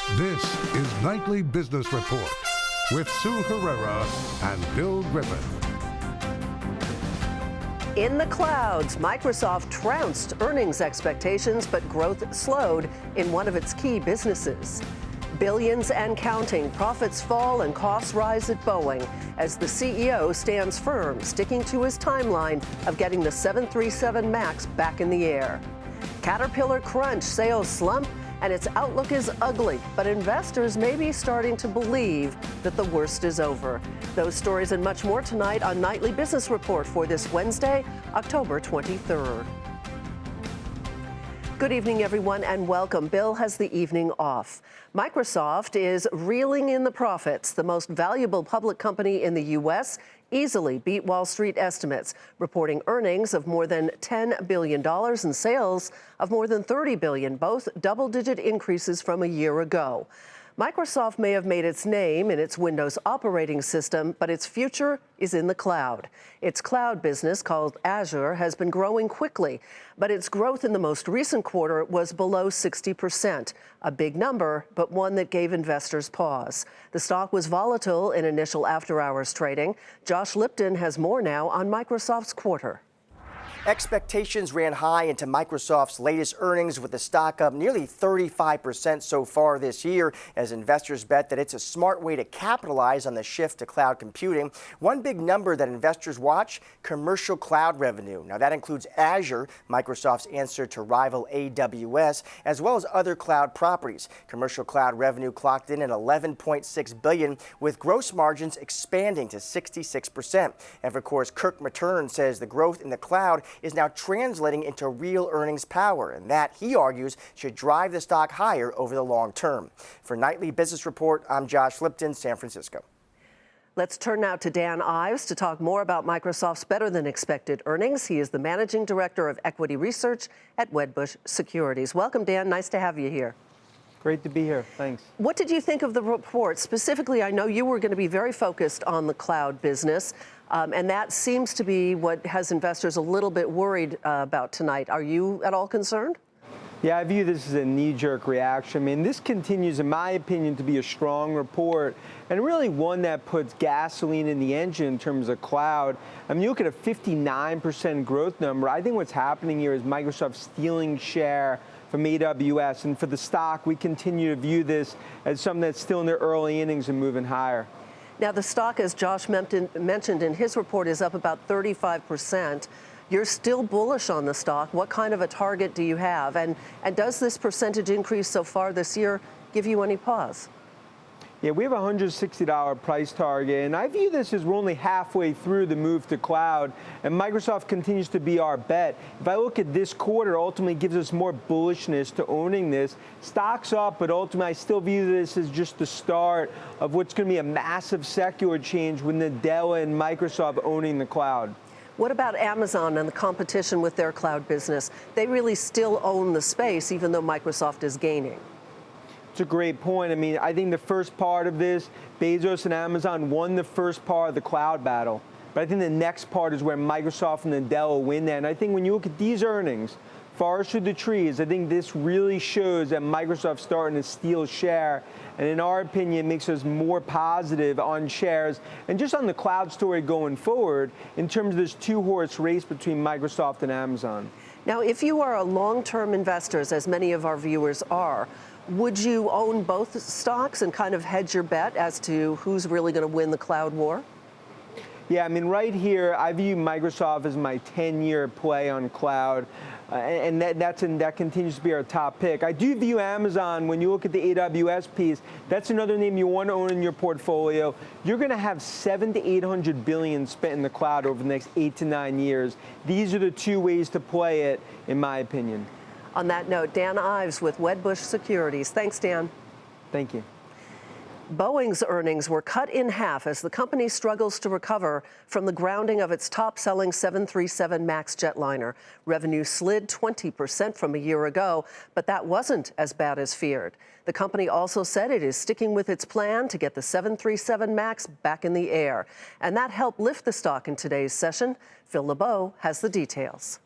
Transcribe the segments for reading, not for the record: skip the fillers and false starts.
This is Nightly Business Report with Sue Herrera and Bill Griffin. In the clouds, Microsoft trounced earnings expectations, but growth slowed in one of its key businesses. Billions and counting, profits fall and costs rise at Boeing as the CEO stands firm, sticking to his timeline of getting the 737 MAX back in the air. Caterpillar crunch, sales slump, and its outlook is ugly, but investors may be starting to believe that the worst is over. Those stories and much more tonight on Nightly Business Report for this Wednesday, October 23rd. Good evening, everyone, and welcome. Bill has the evening off. Microsoft is reeling in the profits. The most valuable public company in the U.S. easily beat Wall Street estimates, reporting earnings of more than $10 billion and sales of more than $30 billion, both double-digit increases from a year ago. Microsoft may have made its name in its Windows operating system, but its future is in the cloud. Its cloud business, called Azure, has been growing quickly, but its growth in the most recent quarter was below 60%, a big number, but one that gave investors pause. The stock was volatile in initial after-hours trading. Josh Lipton has more now on Microsoft's quarter. Expectations ran high into Microsoft's latest earnings, with the stock up nearly 35% so far this year, as investors bet that it's a smart way to capitalize on the shift to cloud computing. One big number that investors watch: commercial cloud revenue. Now that includes Azure, Microsoft's answer to rival AWS, as well as other cloud properties. Commercial cloud revenue clocked in at $11.6 billion, with gross margins expanding to 66%. And of course, Kirk Materne says the growth in the cloud is now translating into real earnings power, and that, he argues, should drive the stock higher over the long term. For Nightly Business Report, I'm Josh Lipton, San Francisco. Let's turn now to Dan Ives to talk more about Microsoft's better-than-expected earnings. He is the Managing Director of Equity Research at Wedbush Securities. Welcome, Dan. Nice to have you here. Great to be here. Thanks. What did you think of the report? Specifically, I know you were going to be very focused on the cloud business, and that seems to be what has investors a little bit worried about tonight. Are you at all concerned? Yeah, I view this as a knee-jerk reaction. I mean, this continues, in my opinion, to be a strong report, and really one that puts gasoline in the engine in terms of cloud. I mean, you look at a 59% growth number. I think what's happening here is Microsoft stealing share from AWS, and for the stock, we continue to view this as something that's still in their early innings and moving higher. Now, the stock, as Josh mentioned in his report, is up about 35%. You're still bullish on the stock. What kind of a target do you have? And does this percentage increase so far this year give you any pause? Yeah, we have a $160 price target, and I view this as we're only halfway through the move to cloud, and Microsoft continues to be our bet. If I look at this quarter, ultimately gives us more bullishness to owning this. Stock's up, but ultimately I still view this as just the start of what's going to be a massive secular change with Nadella and Microsoft owning the cloud. What about Amazon and the competition with their cloud business? They really still own the space, even though Microsoft is gaining. It's a great point. I mean, I think the first part of this, Bezos and Amazon won the first part of the cloud battle. But I think the next part is where Microsoft and Nadella win that. And I think when you look at these earnings, forest through the trees, I think this really shows that Microsoft's starting to steal share. And in our opinion, it makes us more positive on shares and just on the cloud story going forward in terms of this two-horse race between Microsoft and Amazon. Now, if you are a long-term investor, as many of our viewers are, would you own both stocks and kind of hedge your bet as to who's really going to win the cloud war? Yeah, I mean, right here, I view Microsoft as my 10-year play on cloud, and that continues to be our top pick. I do view Amazon, when you look at the AWS piece, that's another name you want to own in your portfolio. You're going to have $700 to $800 billion spent in the cloud over the next 8 to 9 years. These are the two ways to play it, in my opinion. On that note, Dan Ives with Wedbush Securities. Thanks, Dan. Thank you. Boeing's earnings were cut in half as the company struggles to recover from the grounding of its top-selling 737 MAX jetliner. Revenue slid 20% from a year ago, but that wasn't as bad as feared. The company also said it is sticking with its plan to get the 737 MAX back in the air, and that helped lift the stock in today's session. Phil LeBeau has the details.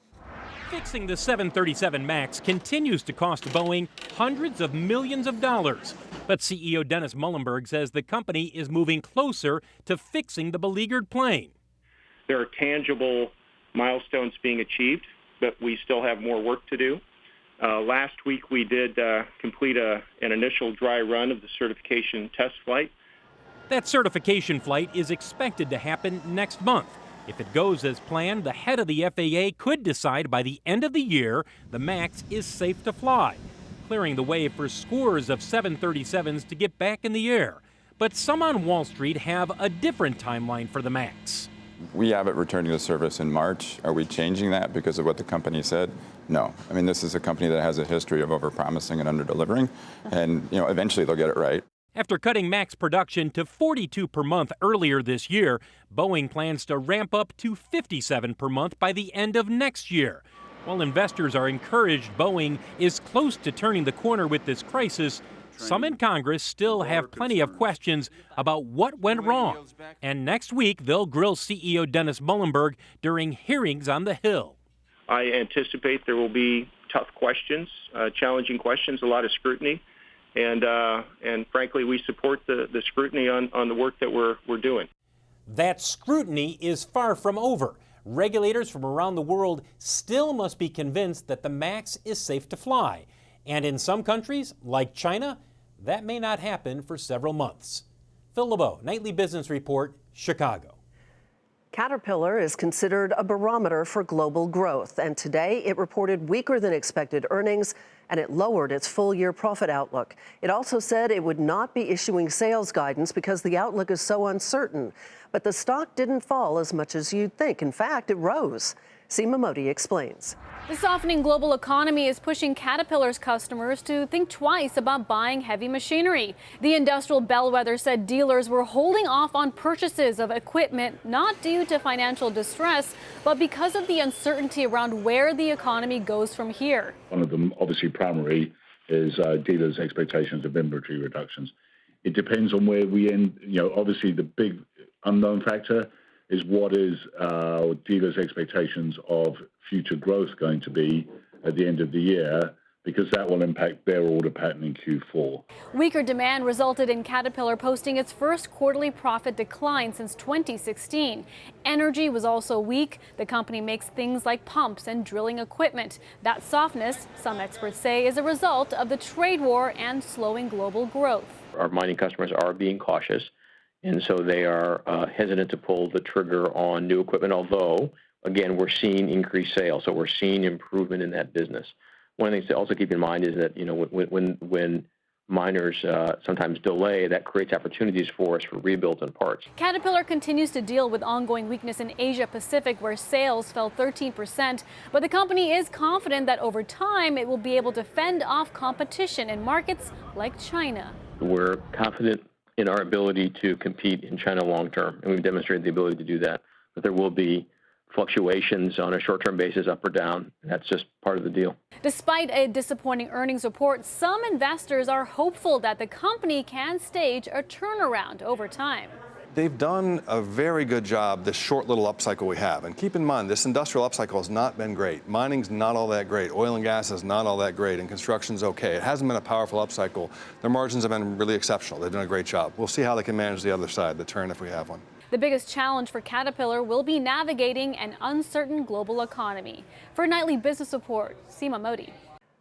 Fixing the 737 MAX continues to cost Boeing hundreds of millions of dollars. But CEO Dennis Muhlenberg says the company is moving closer to fixing the beleaguered plane. There are tangible milestones being achieved, but we still have more work to do. Last week we did complete an initial dry run of the certification test flight. That certification flight is expected to happen next month. If it goes as planned, the head of the FAA could decide by the end of the year the MAX is safe to fly, clearing the way for scores of 737s to get back in the air. But some on Wall Street have a different timeline for the MAX. We have it returning to service in March. Are we changing that because of what the company said? No. I mean, this is a company that has a history of overpromising and underdelivering, and eventually they'll get it right. After cutting MAX production to 42 per month earlier this year, Boeing plans to ramp up to 57 per month by the end of next year. While investors are encouraged Boeing is close to turning the corner with this crisis, some in Congress still have plenty of questions about what went wrong. And next week, they'll grill CEO Dennis Muhlenberg during hearings on the Hill. I anticipate there will be tough questions, challenging questions, a lot of scrutiny. And frankly, we support the scrutiny on the work that we're doing. That scrutiny is far from over. Regulators from around the world still must be convinced that the MAX is safe to fly. And in some countries, like China, that may not happen for several months. Phil LeBeau, Nightly Business Report, Chicago. Caterpillar is considered a barometer for global growth, and today it reported weaker than expected earnings, and it lowered its full-year profit outlook. It also said it would not be issuing sales guidance because the outlook is so uncertain. But the stock didn't fall as much as you'd think. In fact, it rose. Seema Modi explains. The softening global economy is pushing Caterpillar's customers to think twice about buying heavy machinery. The industrial bellwether said dealers were holding off on purchases of equipment not due to financial distress, but because of the uncertainty around where the economy goes from here. One of them, obviously primary, is dealers' expectations of inventory reductions. It depends on where we end. Obviously the big unknown factor is what is dealers' expectations of future growth going to be at the end of the year, because that will impact their order pattern in Q4. Weaker demand resulted in Caterpillar posting its first quarterly profit decline since 2016. Energy was also weak. The company makes things like pumps and drilling equipment. That softness, some experts say, is a result of the trade war and slowing global growth. Our mining customers are being cautious, and so they are hesitant to pull the trigger on new equipment, although, again, we're seeing increased sales, so we're seeing improvement in that business. One of the things to also keep in mind is that, when miners sometimes delay, that creates opportunities for us for rebuilds and parts. Caterpillar continues to deal with ongoing weakness in Asia Pacific, where sales fell 13%, but the company is confident that over time it will be able to fend off competition in markets like China. We're confident in our ability to compete in China long term, and we've demonstrated the ability to do that. But there will be fluctuations on a short-term basis, up or down. That's just part of the deal. Despite a disappointing earnings report, some investors are hopeful that the company can stage a turnaround over time. They've done a very good job this short little upcycle we have. And keep in mind, this industrial upcycle has not been great. Mining's not all that great. Oil and gas is not all that great. And construction's okay. It hasn't been a powerful upcycle. Their margins have been really exceptional. They've done a great job. We'll see how they can manage the other side, the turn, if we have one. The biggest challenge for Caterpillar will be navigating an uncertain global economy. For Nightly Business Report, Seema Modi.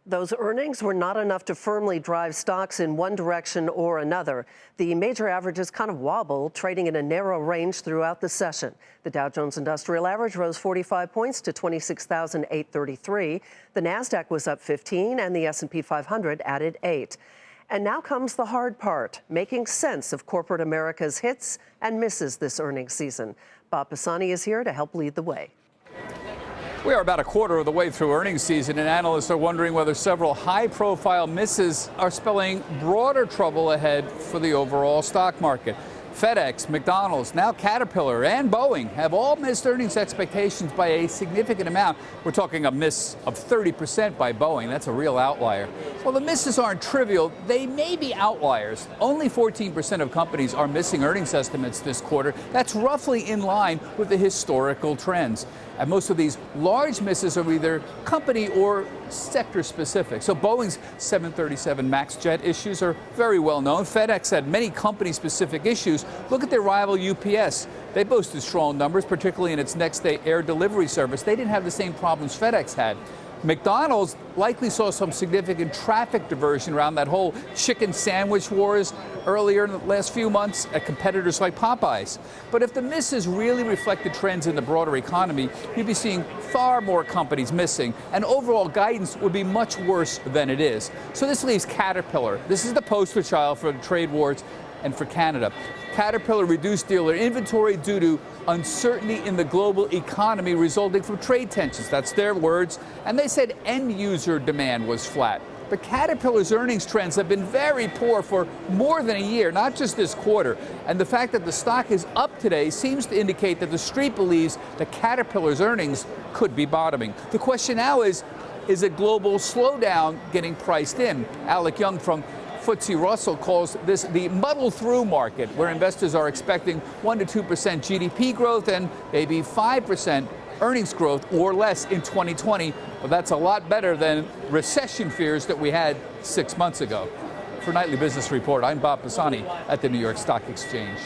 Those earnings were not enough to firmly drive stocks in one direction or another. The major averages kind of wobbled, trading in a narrow range throughout the session. The Dow Jones Industrial Average rose 45 points to 26,833. The Nasdaq was up 15, and the S&P 500 added 8. And now comes the hard part, making sense of corporate America's hits and misses this earnings season. Bob Pisani is here to help lead the way. We are about a quarter of the way through earnings season, and analysts are wondering whether several high-profile misses are spelling broader trouble ahead for the overall stock market. FedEx, McDonald's, now Caterpillar, and Boeing have all missed earnings expectations by a significant amount. We're talking a miss of 30% by Boeing. That's a real outlier. Well, the misses aren't trivial. They may be outliers. Only 14% of companies are missing earnings estimates this quarter. That's roughly in line with the historical trends. And most of these large misses are either company or sector specific. So Boeing's 737 MAX jet issues are very well known. FedEx had many company specific issues. Look at their rival UPS. They boasted strong numbers, particularly in its next day air delivery service. They didn't have the same problems FedEx had. McDonald's likely saw some significant traffic diversion around that whole chicken sandwich wars earlier in the last few months at competitors like Popeyes. But if the misses really reflect the trends in the broader economy, you'd be seeing far more companies missing, and overall guidance would be much worse than it is. So this leaves Caterpillar. This is the poster child for the trade wars and for Canada. Caterpillar reduced dealer inventory due to uncertainty in the global economy resulting from trade tensions. That's their words. And they said end user demand was flat. But Caterpillar's earnings trends have been very poor for more than a year, not just this quarter. And the fact that the stock is up today seems to indicate that the street believes that Caterpillar's earnings could be bottoming. The question now is a global slowdown getting priced in? Alec Young from FTSE Russell calls this the muddle-through market, where investors are expecting 1 to 2% GDP growth and maybe 5% earnings growth or less in 2020. But that's a lot better than recession fears that we had 6 months ago. For Nightly Business Report, I'm Bob Pisani at the New York Stock Exchange.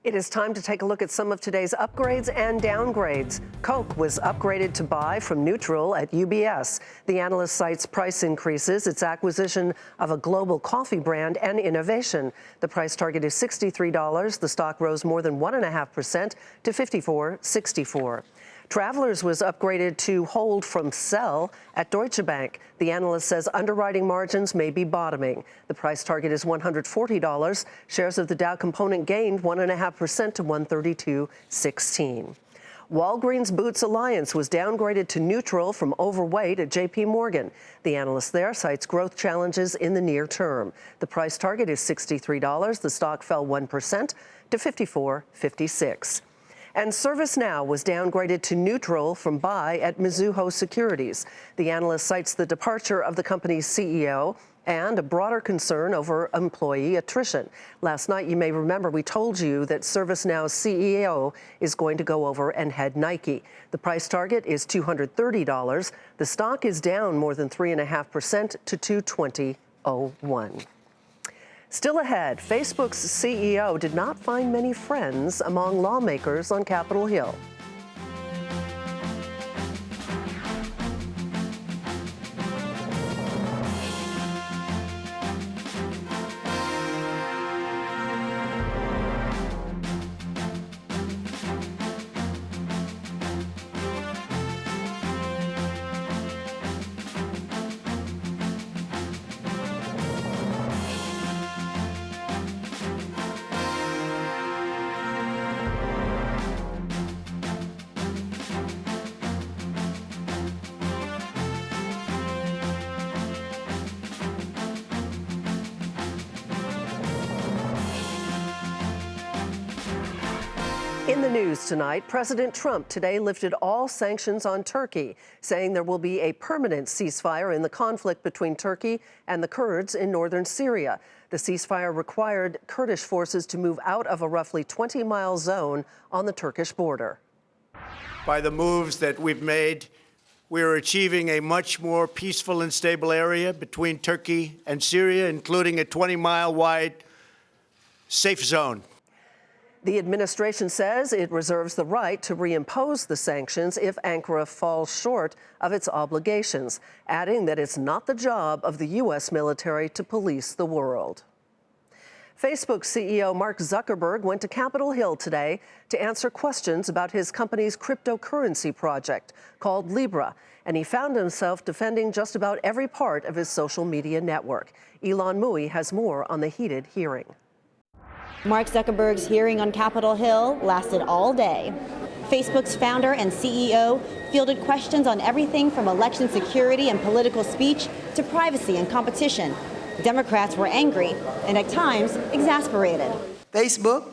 It is time to take a look at some of today's upgrades and downgrades. Coke was upgraded to buy from neutral at UBS. The analyst cites price increases, its acquisition of a global coffee brand, and innovation. The price target is $63. The stock rose more than 1.5% to $54.64. Travelers was upgraded to hold from sell at Deutsche Bank. The analyst says underwriting margins may be bottoming. The price target is $140. Shares of the Dow component gained 1.5% to 132.16. Walgreens Boots Alliance was downgraded to neutral from overweight at JP Morgan. The analyst there cites growth challenges in the near term. The price target is $63. The stock fell 1% to $54.56. And ServiceNow was downgraded to neutral from buy at Mizuho Securities. The analyst cites the departure of the company's CEO and a broader concern over employee attrition. Last night, you may remember we told you that ServiceNow's CEO is going to go over and head Nike. The price target is $230. The stock is down more than 3.5% to $220.01. Still ahead, Facebook's CEO did not find many friends among lawmakers on Capitol Hill. In the news tonight, President Trump today lifted all sanctions on Turkey, saying there will be a permanent ceasefire in the conflict between Turkey and the Kurds in northern Syria. The ceasefire required Kurdish forces to move out of a roughly 20-mile zone on the Turkish border. By the moves that we've made, we are achieving a much more peaceful and stable area between Turkey and Syria, including a 20-mile wide safe zone. The administration says it reserves the right to reimpose the sanctions if Ankara falls short of its obligations, adding that it's not the job of the U.S. military to police the world. Facebook CEO Mark Zuckerberg went to Capitol Hill today to answer questions about his company's cryptocurrency project called Libra, and he found himself defending just about every part of his social media network. Elon Mui has more on the heated hearing. Mark Zuckerberg's hearing on Capitol Hill lasted all day. Facebook's founder and CEO fielded questions on everything from election security and political speech to privacy and competition. Democrats were angry and at times exasperated. Facebook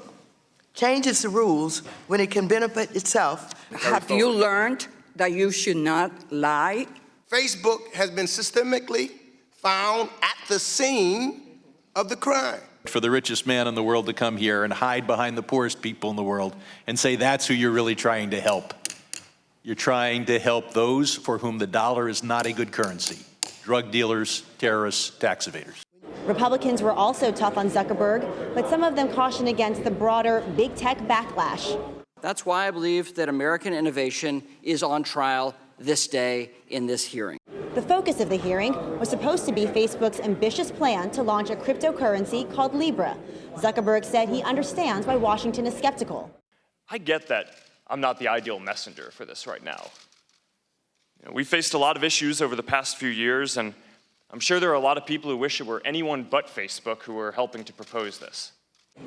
changes the rules when it can benefit itself. Have you learned that you should not lie? Facebook has been systemically found at the scene of the crime. For the richest man in the world to come here and hide behind the poorest people in the world and say that's who you're really trying to help. You're trying to help those for whom the dollar is not a good currency: drug dealers, terrorists, tax evaders. Republicans were also tough on Zuckerberg, but some of them cautioned against the broader big tech backlash. That's why I believe that American innovation is on trial this day in this hearing. The focus of the hearing was supposed to be Facebook's ambitious plan to launch a cryptocurrency called Libra. Zuckerberg said he understands why Washington is skeptical. I get that I'm not the ideal messenger for this right now. We've faced a lot of issues over the past few years, and I'm sure there are a lot of people who wish it were anyone but Facebook who were helping to propose this.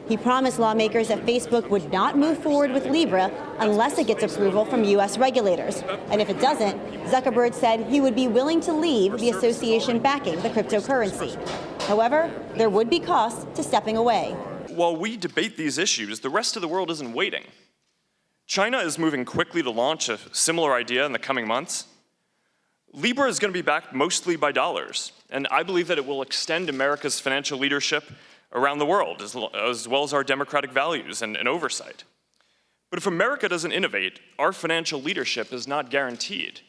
He promised lawmakers that Facebook would not move forward with Libra unless it gets approval from U.S. regulators. And if it doesn't, Zuckerberg said he would be willing to leave the association backing the cryptocurrency. However, there would be costs to stepping away. While we debate these issues, the rest of the world isn't waiting. China is moving quickly to launch a similar idea in the coming months. Libra is going to be backed mostly by dollars, and I believe that it will extend America's financial leadership around the world, as well as our democratic values and oversight. But if America doesn't innovate, our financial leadership is not guaranteed.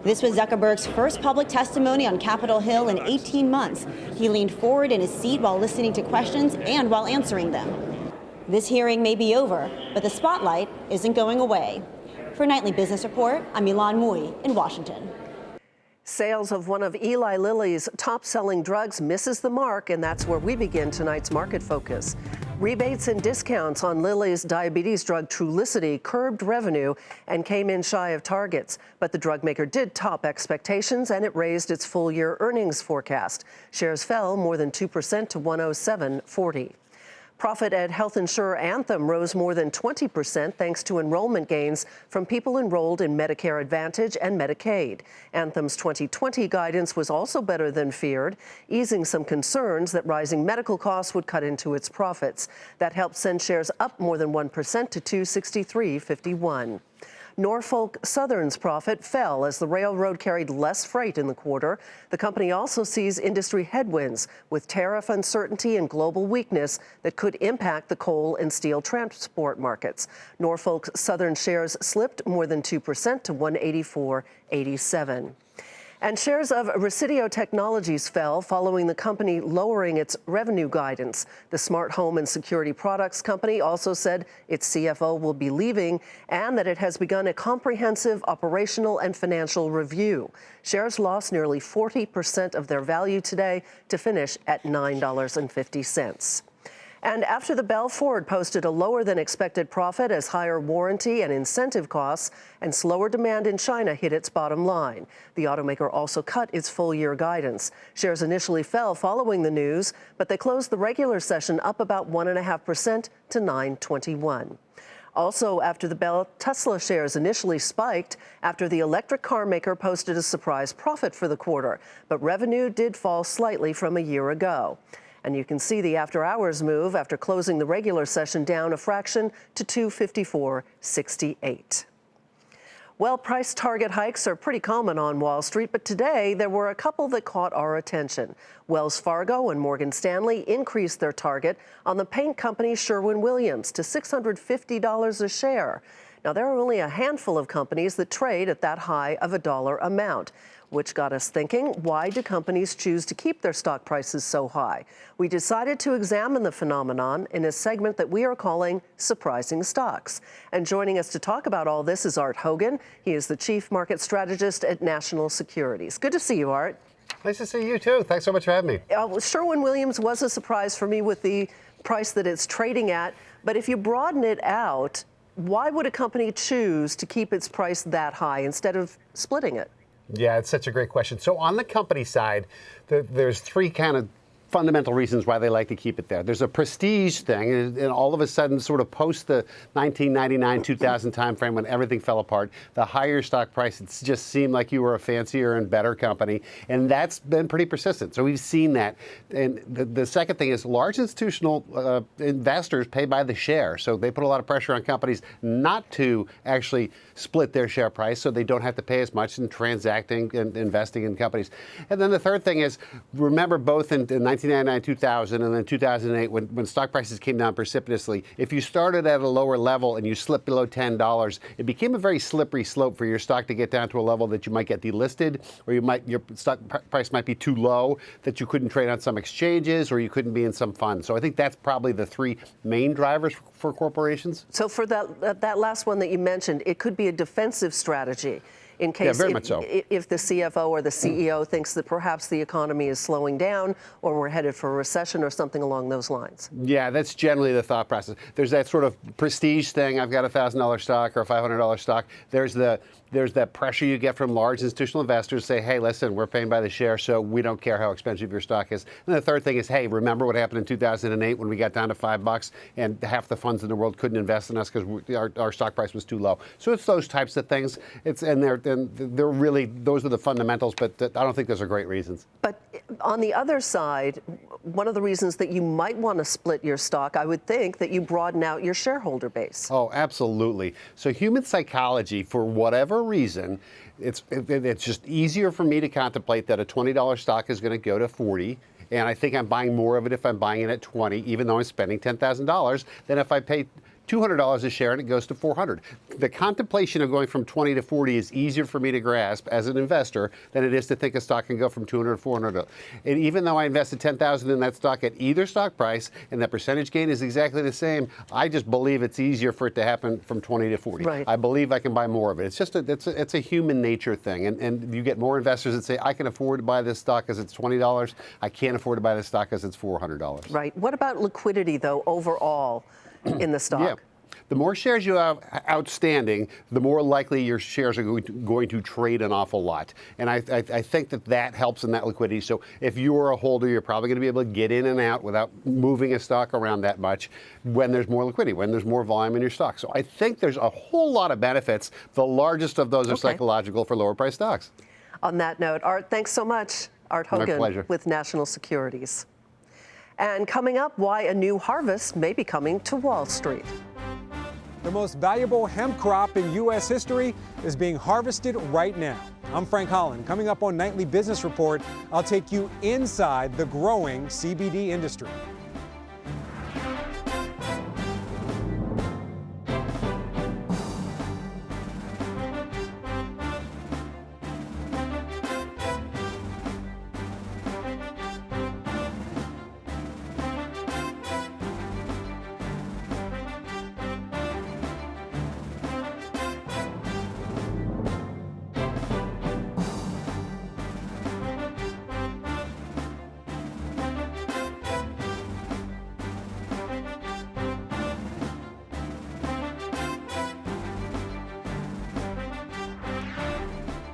This was Zuckerberg's first public testimony on Capitol Hill in 18 months. He leaned forward in his seat while listening to questions and while answering them. This hearing may be over, but the spotlight isn't going away. For Nightly Business Report, I'm Ilan Mui in Washington. Sales of one of Eli Lilly's top-selling drugs misses the mark, and that's where we begin tonight's market focus. Rebates and discounts on Lilly's diabetes drug Trulicity curbed revenue and came in shy of targets. But the drug maker did top expectations, and it raised its full-year earnings forecast. Shares fell more than 2% to $107.40. Profit at health insurer Anthem rose more than 20% thanks to enrollment gains from people enrolled in Medicare Advantage and Medicaid. Anthem's 2020 guidance was also better than feared, easing some concerns that rising medical costs would cut into its profits. That helped send shares up more than 1% to $263.51. Norfolk Southern's profit fell as the railroad carried less freight in the quarter. The company also sees industry headwinds with tariff uncertainty and global weakness that could impact the coal and steel transport markets. Norfolk Southern shares slipped more than 2% to $184.87. And shares of Resideo Technologies fell following the company lowering its revenue guidance. The smart home and security products company also said its CFO will be leaving and that it has begun a comprehensive operational and financial review. Shares lost nearly 40% of their value today to finish at $9.50. And after the bell, Ford posted a lower than expected profit as higher warranty and incentive costs and slower demand in China hit its bottom line. The automaker also cut its full-year guidance. Shares initially fell following the news, but they closed the regular session up about 1.5% to $9.21. Also, after the bell, Tesla shares initially spiked after the electric car maker posted a surprise profit for the quarter, but revenue did fall slightly from a year ago. And you can see the after-hours move after closing the regular session down a fraction to 254.68. Well, price target hikes are pretty common on Wall Street, but today there were a couple that caught our attention. Wells Fargo and Morgan Stanley increased their target on the paint company Sherwin-Williams to $650 a share. Now, there are only a handful of companies that trade at that high of a dollar amount, which got us thinking, why do companies choose to keep their stock prices so high? We decided to examine the phenomenon in a segment that we are calling Surprising Stocks. And joining us to talk about all this is Art Hogan. He is the Chief Market Strategist at National Securities. Good to see you, Art. Nice to see you, too. Thanks so much for having me. Sherwin-Williams was a surprise for me with the price that it's trading at. But if you broaden it out, why would a company choose to keep its price that high instead of splitting it? Yeah, it's such a great question. So on the company side, there's three kind of fundamental reasons why they like to keep it there. There's a prestige thing, and all of a sudden, sort of post the 1999, 2000 timeframe when everything fell apart, the higher stock price, it just seemed like you were a fancier and better company, and that's been pretty persistent. So we've seen that. And the second thing is large institutional investors pay by the share, so they put a lot of pressure on companies not to actually split their share price so they don't have to pay as much in transacting and investing in companies. And then the third thing is, remember both in 1999, 2000, and then 2008, when stock prices came down precipitously, if you started at a lower level and you slipped below $10, it became a very slippery slope for your stock to get down to a level that you might get delisted, or your stock price might be too low that you couldn't trade on some exchanges, or you couldn't be in some funds. So I think that's probably the three main drivers for corporations. So for that last one that you mentioned, it could be a defensive strategy in case very much so. If the CFO or the CEO thinks that perhaps the economy is slowing down or we're headed for a recession or something along those lines. Yeah, that's generally the thought process. There's that sort of prestige thing. I've got a $1,000 stock or a $500 stock. There's that pressure you get from large institutional investors say, hey, listen, we're paying by the share, so we don't care how expensive your stock is. And the third thing is, hey, remember what happened in 2008 when we got down to $5 and half the funds in the world couldn't invest in us because our stock price was too low. So it's those types of things. They're really, those are the fundamentals, but I don't think those are great reasons. But on the other side, one of the reasons that you might want to split your stock, I would think, that you broaden out your shareholder base. Oh, absolutely. So human psychology, for whatever reason, it's just easier for me to contemplate that a $20 stock is going to go to 40. And I think I'm buying more of it if I'm buying it at 20, even though I'm spending $10,000, than if I pay $200 a share and it goes to $400. The contemplation of going from 20 to 40 is easier for me to grasp as an investor than it is to think a stock can go from 200 to 400. And even though I invested $10,000 in that stock at either stock price and that percentage gain is exactly the same, I just believe it's easier for it to happen from 20 to 40. Right. I believe I can buy more of it. It's just it's a human nature thing. And you get more investors that say, I can afford to buy this stock because it's $20. I can't afford to buy this stock because it's $400. Right. What about liquidity, though, overall in the stock? Yeah. The more shares you have outstanding, the more likely your shares are going to trade an awful lot. And I think that helps in that liquidity. So if you're a holder, you're probably going to be able to get in and out without moving a stock around that much when there's more liquidity, when there's more volume in your stock. So I think there's a whole lot of benefits. The largest of those are psychological for lower price stocks. On that note, Art, thanks so much. Art Hogan My pleasure. with National Securities. And coming up, why a new harvest may be coming to Wall Street. The most valuable hemp crop in U.S. history is being harvested right now. I'm Frank Holland. Coming up on Nightly Business Report, I'll take you inside the growing CBD industry.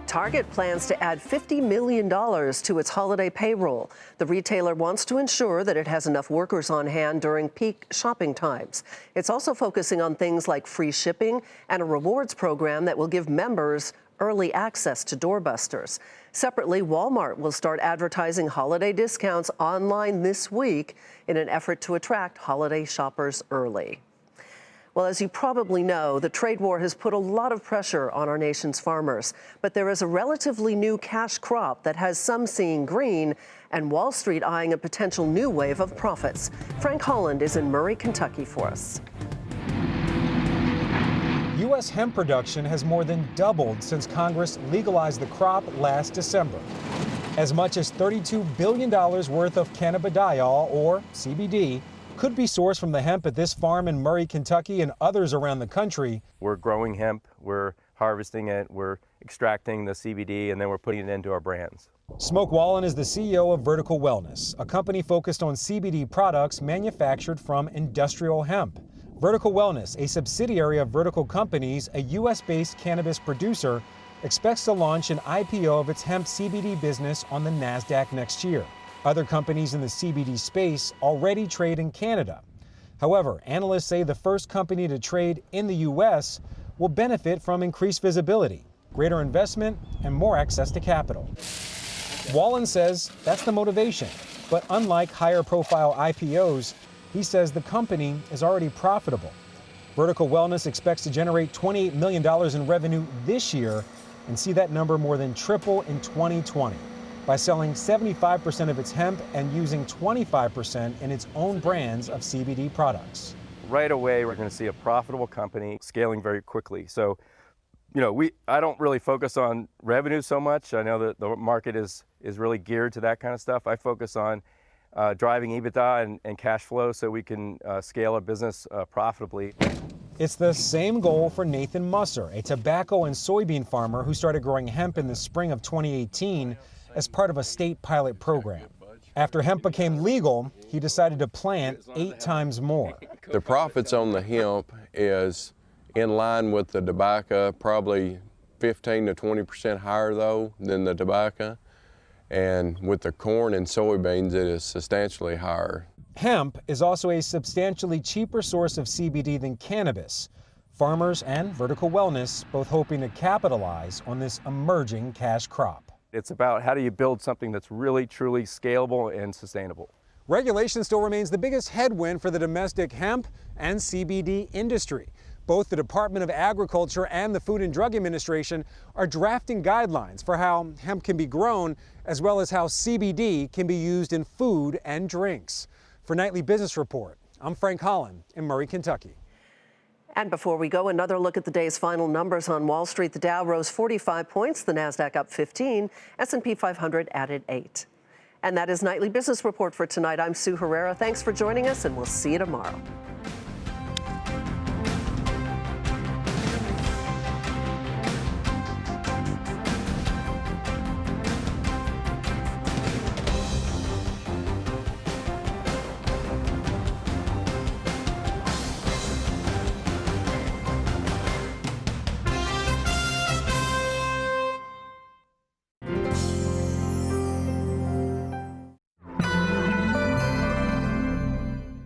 Target plans to add $50 million to its holiday payroll. The retailer wants to ensure that it has enough workers on hand during peak shopping times. It's also focusing on things like free shipping and a rewards program that will give members early access to doorbusters. Separately, Walmart will start advertising holiday discounts online this week in an effort to attract holiday shoppers early. Well, as you probably know, the trade war has put a lot of pressure on our nation's farmers. But there is a relatively new cash crop that has some seeing green and Wall Street eyeing a potential new wave of profits. Frank Holland is in Murray, Kentucky for us. U.S. hemp production has more than doubled since Congress legalized the crop last December. As much as $32 billion worth of cannabidiol, or CBD, could be sourced from the hemp at this farm in Murray, Kentucky, and others around the country. We're growing hemp, we're harvesting it, we're extracting the CBD, and then we're putting it into our brands. Smoke Wallen is the CEO of Vertical Wellness, a company focused on CBD products manufactured from industrial hemp. Vertical Wellness, a subsidiary of Vertical Companies, a U.S.-based cannabis producer, expects to launch an IPO of its hemp CBD business on the NASDAQ next year. Other companies in the CBD space already trade in Canada. However, analysts say the first company to trade in the U.S. will benefit from increased visibility, greater investment, and more access to capital. Wallen says that's the motivation, but unlike higher profile IPOs, he says the company is already profitable. Vertical Wellness expects to generate $28 million in revenue this year and see that number more than triple in 2020. by selling 75% of its hemp and using 25% in its own brands of CBD products. Right away, we're going to see a profitable company scaling very quickly. So, I don't really focus on revenue so much. I know that the market is really geared to that kind of stuff. I focus on driving EBITDA and cash flow so we can scale a business profitably. It's the same goal for Nathan Musser, a tobacco and soybean farmer who started growing hemp in the spring of 2018 as part of a state pilot program. After hemp became legal, he decided to plant 8 times more. The profits on the hemp is in line with the tobacco, probably 15 to 20% higher though than the tobacco. And with the corn and soybeans, it is substantially higher. Hemp is also a substantially cheaper source of CBD than cannabis. Farmers and Vertical Wellness both hoping to capitalize on this emerging cash crop. It's about how do you build something that's really, truly scalable and sustainable. Regulation still remains the biggest headwind for the domestic hemp and CBD industry. Both the Department of Agriculture and the Food and Drug Administration are drafting guidelines for how hemp can be grown, as well as how CBD can be used in food and drinks. For Nightly Business Report, I'm Frank Holland in Murray, Kentucky. And before we go, another look at the day's final numbers on Wall Street. The Dow rose 45 points, the Nasdaq up 15, S&P 500 added 8. And that is Nightly Business Report for tonight. I'm Sue Herrera. Thanks for joining us, and we'll see you tomorrow.